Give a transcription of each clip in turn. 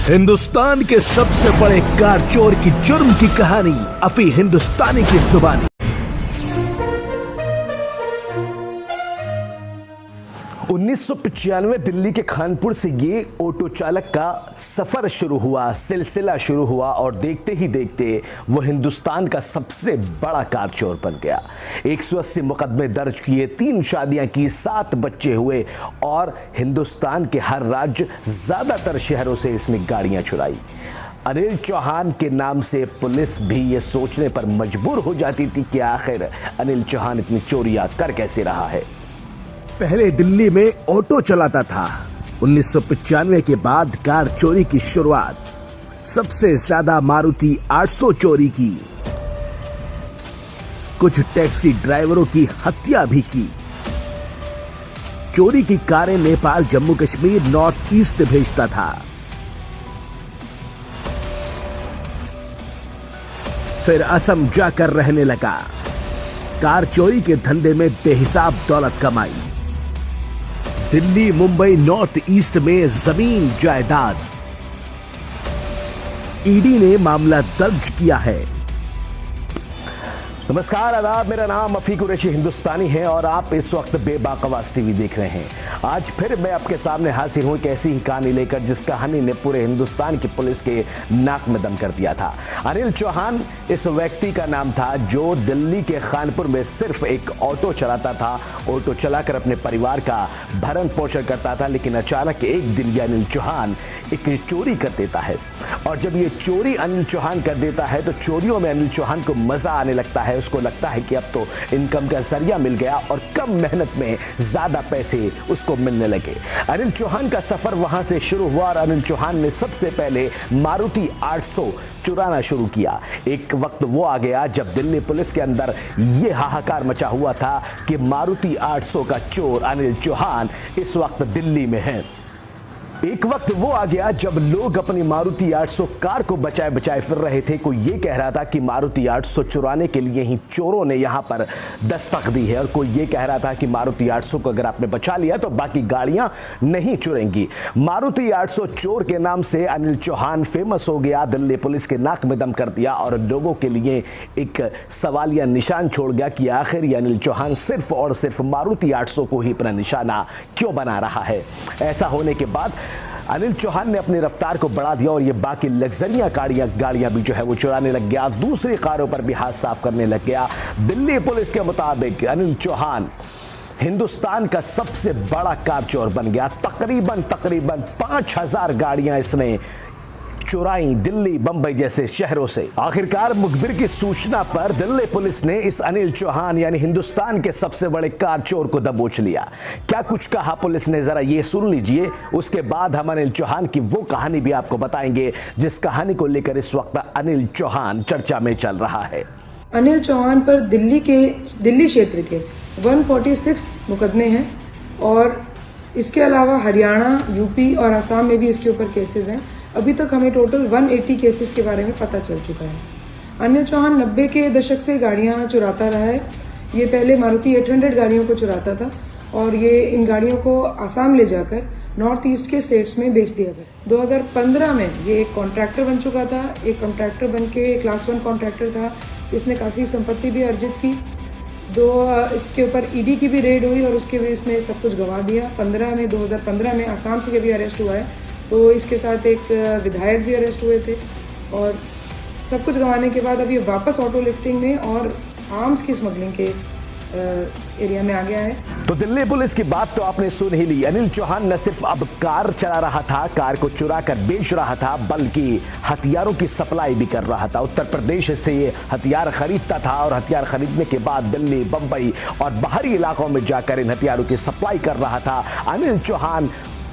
हिंदुस्तान के सबसे बड़े कार चोर की जुर्म की कहानी अभी हिंदुस्तानी की जुबानी। 1995 दिल्ली के खानपुर से ये ऑटो चालक का सफर शुरू हुआ, सिलसिला शुरू हुआ और देखते ही देखते वो हिंदुस्तान का सबसे बड़ा कार चोर बन गया। 180 मुकदमे दर्ज किए, 3 शादियां की, 7 बच्चे हुए और हिंदुस्तान के हर राज्य, ज्यादातर शहरों से इसने गाड़ियां चुराई। अनिल चौहान के नाम से पुलिस भी ये सोचने पर मजबूर हो जाती थी कि आखिर अनिल चौहान इतनी चोरियां कर कैसे रहा है। पहले दिल्ली में ऑटो चलाता था। 1995 के बाद कार चोरी की शुरुआत। सबसे ज्यादा मारुति 800 चोरी की। कुछ टैक्सी ड्राइवरों की हत्या भी की। चोरी की कारें नेपाल, जम्मू कश्मीर, नॉर्थ ईस्ट भेजता था। फिर असम जाकर रहने लगा। कार चोरी के धंधे में बेहिसाब दौलत कमाई। दिल्ली, मुंबई, नॉर्थ ईस्ट में जमीन जायदाद। ईडी ने मामला दर्ज किया है। नमस्कार, आदाब, मेरा नाम अफी कुरैशी हिंदुस्तानी है और आप इस वक्त बेबाकवास टीवी देख रहे हैं। आज फिर मैं आपके सामने हाजिर हूं एक ऐसी ही कहानी लेकर जिस कहानी ने पूरे हिंदुस्तान की पुलिस के नाक में दम कर दिया था। अनिल चौहान इस व्यक्ति का नाम था जो दिल्ली के खानपुर में सिर्फ एक ऑटो चलाता था। ऑटो चलाकर अपने परिवार का भरण पोषण करता था, लेकिन अचानक एक दिन ये अनिल चौहान एक चोरी कर देता है और जब ये चोरी अनिल चौहान कर देता है तो चोरियों में अनिल चौहान को मजा आने लगता है। उसको लगता है कि अब तो इनकम का जरिया मिल गया और कम मेहनत में ज्यादा पैसे उसको मिलने लगे। अनिल चौहान का सफर वहां से शुरू हुआ और अनिल चौहान ने सबसे पहले मारुति 800 चुराना शुरू किया। एक वक्त वो आ गया जब दिल्ली पुलिस के अंदर ये हाहाकार मचा हुआ था कि मारुति 800 का चोर अनिल चौहान इस वक्त दिल्ली में है। एक वक्त वो आ गया जब लोग अपनी मारुति 800 कार को बचाए बचाए फिर रहे थे। कोई ये कह रहा था कि मारुति 800 चुराने के लिए ही चोरों ने यहां पर दस्तक दी है और कोई ये कह रहा था कि मारुति 800 को अगर आपने बचा लिया तो बाकी गाड़ियां नहीं चुरेंगी। मारुति 800 चोर के नाम से अनिल चौहान फेमस हो गया, दिल्ली पुलिस के नाक में दम कर दिया और लोगों के लिए एक सवालिया निशान छोड़ गया कि आखिर ये अनिल चौहान सिर्फ और सिर्फ मारुति 800 को ही अपना निशाना क्यों बना रहा है। ऐसा होने के बाद अनिल चौहान ने अपनी रफ्तार को बढ़ा दिया और ये बाकी लग्जरिया गाड़ियां भी जो है वो चुराने लग गया। दूसरी कारों पर भी हाथ साफ करने लग गया। दिल्ली पुलिस के मुताबिक अनिल चौहान हिंदुस्तान का सबसे बड़ा कार चोर बन गया। तकरीबन 5000 गाड़ियां इसने चुराई दिल्ली, बंबई जैसे शहरों से। आखिरकार मुखबिर की सूचना पर दिल्ली पुलिस ने इस अनिल चौहान यानी हिंदुस्तान के सबसे बड़े कार चोर को दबोच लिया। क्या कुछ कहा पुलिस ने, जरा ये सुन लीजिए। उसके बाद हम अनिल चौहान की वो कहानी भी आपको बताएंगे जिस कहानी को लेकर इस वक्त अनिल चौहान चर्चा में चल रहा है। अनिल चौहान पर दिल्ली क्षेत्र के 146 मुकदमे हैं और इसके अलावा हरियाणा, यूपी और असम में भी इसके ऊपर केसेस हैं। अभी तक हमें टोटल 180 केसेस के बारे में पता चल चुका है। अनिल चौहान 90 के दशक से गाड़ियां चुराता रहा है। ये पहले मारुति 800 गाड़ियों को चुराता था और ये इन गाड़ियों को आसाम ले जाकर नॉर्थ ईस्ट के स्टेट्स में बेच दिया गया। 2015 में ये एक कॉन्ट्रैक्टर बन चुका था। एक कॉन्ट्रैक्टर बन के क्लास 1 कॉन्ट्रैक्टर था। इसने काफ़ी संपत्ति भी अर्जित की। इसके ऊपर ईडी की भी रेड हुई और उसके भी इसने सब कुछ गंवा दिया। 2015 में आसाम से जब भी अरेस्ट हुआ है तो इसके साथ एक विधायक भी अरेस्ट हुए थे और सब कुछ गंवाने के बाद अब ये वापस ऑटो लिफ्टिंग में और आर्म्स की स्मगलिंग के एरिया में आ गया है। तो दिल्ली पुलिस की बात तो आपने सुन ही ली। अनिल चौहान न सिर्फ अब कार चला रहा था, कार को चुरा कर बेच रहा था, बल्कि हथियारों की सप्लाई भी कर रहा था। उत्तर प्रदेश से ये हथियार खरीदता था और हथियार खरीदने के बाद दिल्ली, बंबई और बाहरी इलाकों में जाकर इन हथियारों की सप्लाई कर रहा था। अनिल चौहान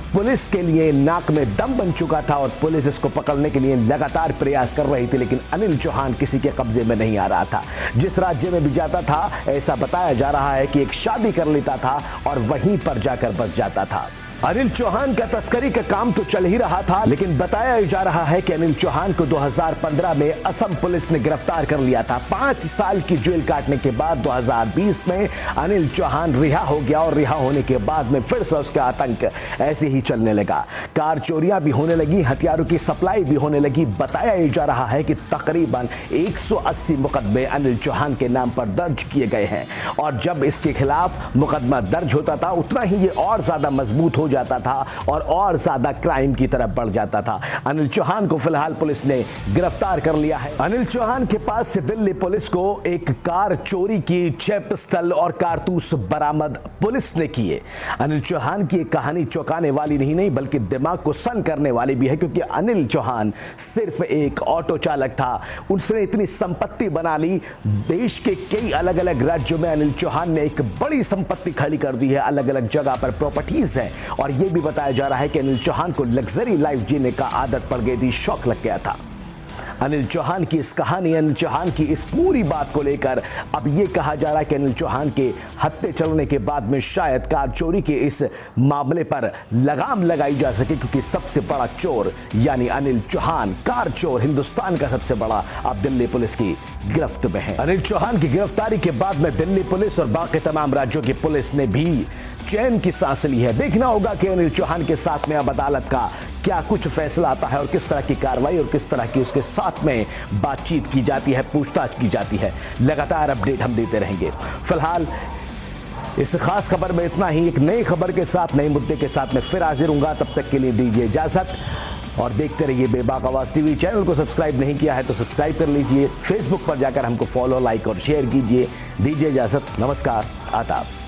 पुलिस के लिए नाक में दम बन चुका था और पुलिस इसको पकड़ने के लिए लगातार प्रयास कर रही थी, लेकिन अनिल चौहान किसी के कब्जे में नहीं आ रहा था। जिस राज्य में भी जाता था ऐसा बताया जा रहा है कि एक शादी कर लेता था और वहीं पर जाकर बस जाता था। अनिल चौहान का तस्करी का काम तो चल ही रहा था, लेकिन बताया जा रहा है कि अनिल चौहान को 2015 में असम पुलिस ने गिरफ्तार कर लिया था। 5 साल की जेल काटने के बाद 2020 में अनिल चौहान रिहा हो गया और रिहा होने के बाद में फिर से उसका आतंक ऐसे ही चलने लगा। कार चोरियां भी होने लगी, हथियारों की सप्लाई भी होने लगी। बताया जा रहा है कि तकरीबन 180 मुकदमे अनिल चौहान के नाम पर दर्ज किए गए हैं और जब इसके खिलाफ मुकदमा दर्ज होता था उतना ही ये और ज्यादा मजबूत हो जाता था और ज्यादा क्राइम की तरफ बढ़ जाता था। अनिल चौहान को फिलहाल पुलिस ने गिरफ्तार कर लिया है। अनिल चौहान के पास से दिल्ली पुलिस को एक कार चोरी की 6 पिस्टल और कारतूस बरामद पुलिस ने किए। अनिल चौहान की एक कहानी चौंकाने वाली नहीं बल्कि दिमाग को सन करने वाली भी है, क्योंकि अनिल चौहान सिर्फ एक ऑटो चालक था। उसने इतनी संपत्ति बना ली, देश के कई अलग अलग राज्यों में अनिल चौहान ने एक बड़ी संपत्ति खड़ी कर दी है, अलग अलग जगह पर प्रॉपर्टीज हैं। और यह भी बताया जा रहा है कि अनिल चौहान को लग्जरी लाइफ जीने का आदत पड़ गई थी, शौक लग गया था। अनिल चौहान की इस कहानी, अनिल चौहान की इस पूरी बात को लेकर अब यह कहा जा रहा है कि अनिल चौहान के हत्थे चलने के बाद में शायद कार चोरी के इस मामले पर लगाम लगाई जा सके, क्योंकि सबसे बड़ा चोर यानी अनिल चौहान, कार चोर, हिंदुस्तान का सबसे बड़ा, अब दिल्ली पुलिस की गिरफ्त में है। अनिल चौहान की गिरफ्तारी के बाद में दिल्ली पुलिस और बाकी तमाम राज्यों की पुलिस ने भी चैन की सांस ली है। देखना होगा कि अनिल चौहान के साथ में अब अदालत का क्या कुछ फैसला आता है और किस तरह की कार्रवाई और किस तरह की उसके साथ में बातचीत की जाती है, पूछताछ की जाती है। लगातार अपडेट हम देते रहेंगे। फिलहाल इस खास खबर में इतना ही। एक नई खबर के साथ, नए मुद्दे के साथ मैं फिर हाजिर हूंगा। तब तक के लिए दीजिए इजाजत और देखते रहिए बेबाक आवाज टीवी। चैनल को सब्सक्राइब नहीं किया है तो सब्सक्राइब कर लीजिए। फेसबुक पर जाकर हमको फॉलो, लाइक और शेयर कीजिए। दीजिए इजाजत। नमस्कार, आदाब।